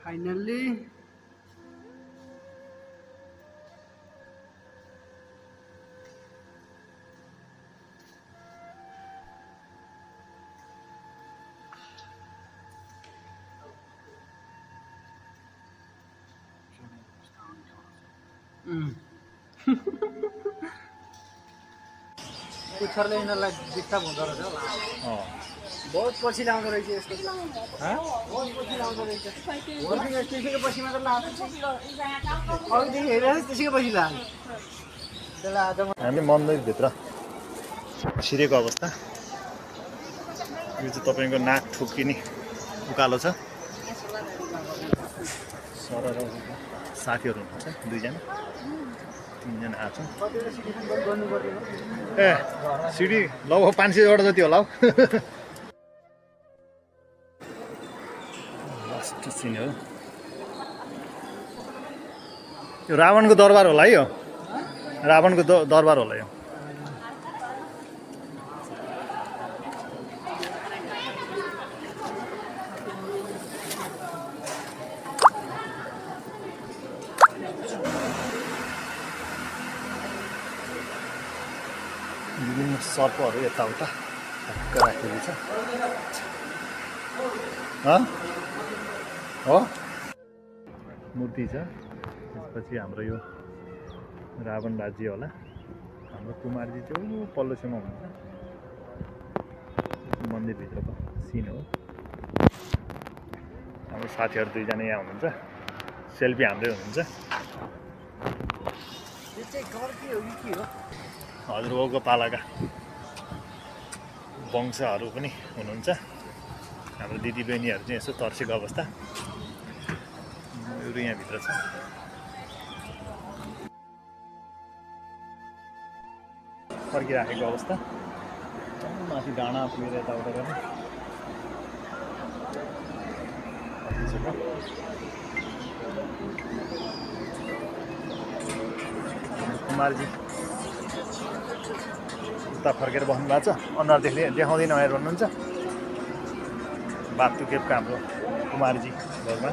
finally पुच्छरले यिनीहरूलाई disturb हुँदो रहेछ होला बहुत पछि लाउँदो रहेछ यसको बहुत पछि लाउँदो रहेछ त्यसैको पछि मात्र लाग्छ अघिदेखि हेरेर त्यसैको पछि लाग्छ त्यसलाई आज हामी मन्दिरभित्र छिरेको अवस्था यो चाहिँ तपाईँको नाक ठोकिने उकालो छ सर र साथीहरू हुनुहुन्छ दुईजना तीनजना आएको छ ए सिडी लगभग 500 जति होला हौ लास्ट सिन हो यो रावणको दरबार होला है यो रावणको दरबार होला यो विभिन्न सर्पहरू यताउता ढक्क राखेको छ हो मूर्ति छ त्यसपछि हाम्रो यो रावण राज्य होला हाम्रो कुमारजी चाहिँ पल्लो छेउमा हुनुहुन्छ मन्दिरभित्रको सिन हो हाम्रो साथीहरू दुईजना यहाँ हुनुहुन्छ सेल्फी हान्दै हुनुहुन्छ हजुरबाउको पालाका वंशहरू पनि हुनुहुन्छ हाम्रो दिदीबहिनीहरू चाहिँ यसो तर्सेको अवस्था यो यहाँभित्र छ फर्किराखेको अवस्था माथि डाँडा पुगेर यताउता गर्ने कुमारजी उता फर्केर बस्नु भएको छ अनुहार देखाउँदैन भनेर भन्नुहुन्छ बातुकेपका हाम्रो कुमारजी घरमा